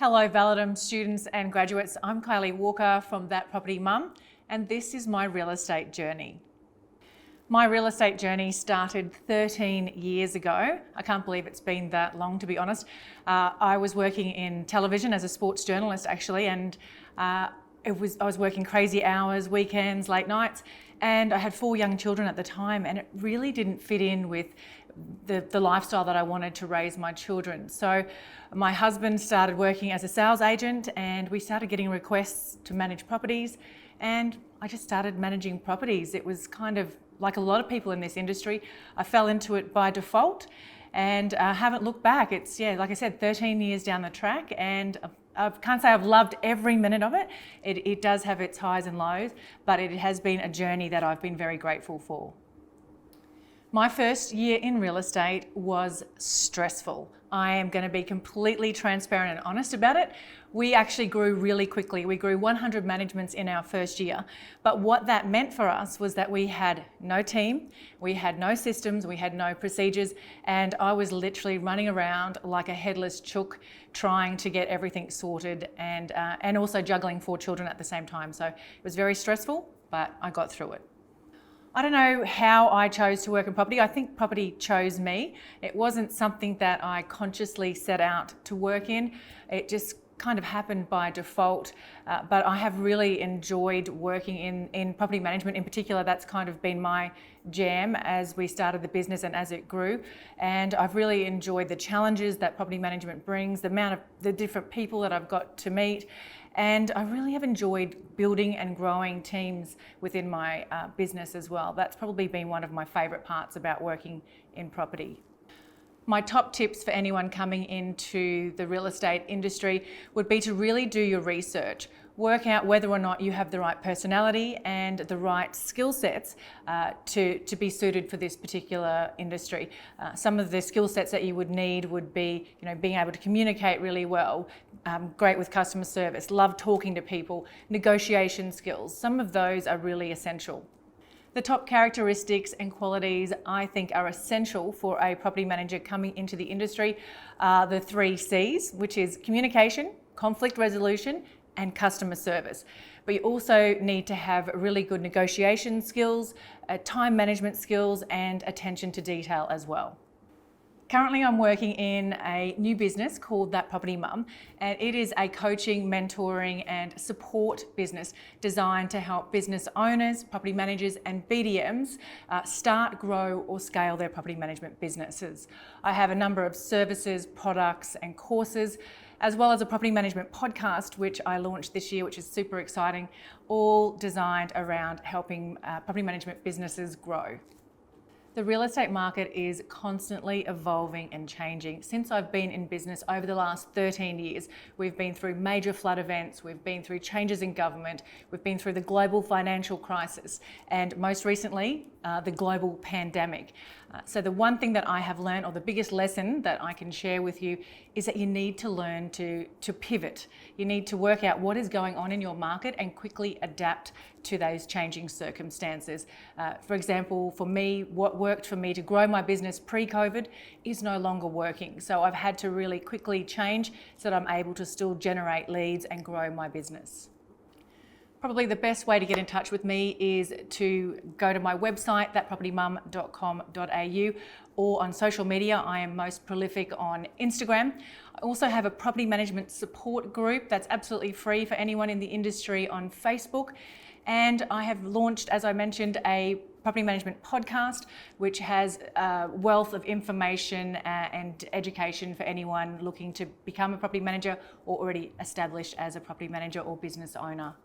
Hello Validum students and graduates, I'm Kylie Walker from That Property Mum, and this is my real estate journey. My real estate journey started 13 years ago. I can't believe it's been that long, to be honest. I was working in television as a sports journalist actually, and I was working crazy hours, weekends, late nights, and I had 4 young children at the time, and it really didn't fit in with the lifestyle that I wanted to raise my children. So my husband started working as a sales agent, and we started getting requests to manage properties, and I just started managing properties. It was kind of like a lot of people in this industry. I fell into it by default and haven't looked back. It's, like I said, 13 years down the track, and I can't say I've loved every minute of it. It does have its highs and lows, but it has been a journey that I've been very grateful for. My first year in real estate was stressful. I am going to be completely transparent and honest about it. We actually grew really quickly. We grew 100 managements in our first year. But what that meant for us was that we had no team, we had no systems, we had no procedures, and I was literally running around like a headless chook trying to get everything sorted and also juggling 4 children at the same time. So it was very stressful, but I got through it. I don't know how I chose to work in property. I think property chose me. It wasn't something that I consciously set out to work in. It just kind of happened by default, but I have really enjoyed working in property management. In particular, that's kind of been my jam as we started the business and as it grew. And I've really enjoyed the challenges that property management brings, the amount of the different people that I've got to meet. And I really have enjoyed building and growing teams within my business as well. That's probably been one of my favourite parts about working in property. My top tips for anyone coming into the real estate industry would be to really do your research. Work out whether or not you have the right personality and the right skill sets to be suited for this particular industry. Some of the skill sets that you would need would be, being able to communicate really well, great with customer service, love talking to people, negotiation skills. Some of those are really essential. The top characteristics and qualities I think are essential for a property manager coming into the industry are the 3 C's, which is communication, conflict resolution, and customer service. But you also need to have really good negotiation skills, time management skills, and attention to detail as well. Currently, I'm working in a new business called That Property Mum, and it is a coaching, mentoring and support business designed to help business owners, property managers and BDMs start, grow or scale their property management businesses. I have a number of services, products and courses, as well as a property management podcast, which I launched this year, which is super exciting, all designed around helping property management businesses grow. The real estate market is constantly evolving and changing. Since I've been in business over the last 13 years, we've been through major flood events, we've been through changes in government, we've been through the global financial crisis, and most recently, the global pandemic. So the one thing that I have learned, or the biggest lesson that I can share with you, is that you need to learn to pivot. You need to work out what is going on in your market and quickly adapt to those changing circumstances. For example, for me, what worked for me to grow my business pre-COVID is no longer working. So I've had to really quickly change so that I'm able to still generate leads and grow my business. Probably the best way to get in touch with me is to go to my website, thatpropertymum.com.au, or on social media. I am most prolific on Instagram. I also have a property management support group that's absolutely free for anyone in the industry on Facebook. And I have launched, as I mentioned, a property management podcast, which has a wealth of information and education for anyone looking to become a property manager or already established as a property manager or business owner.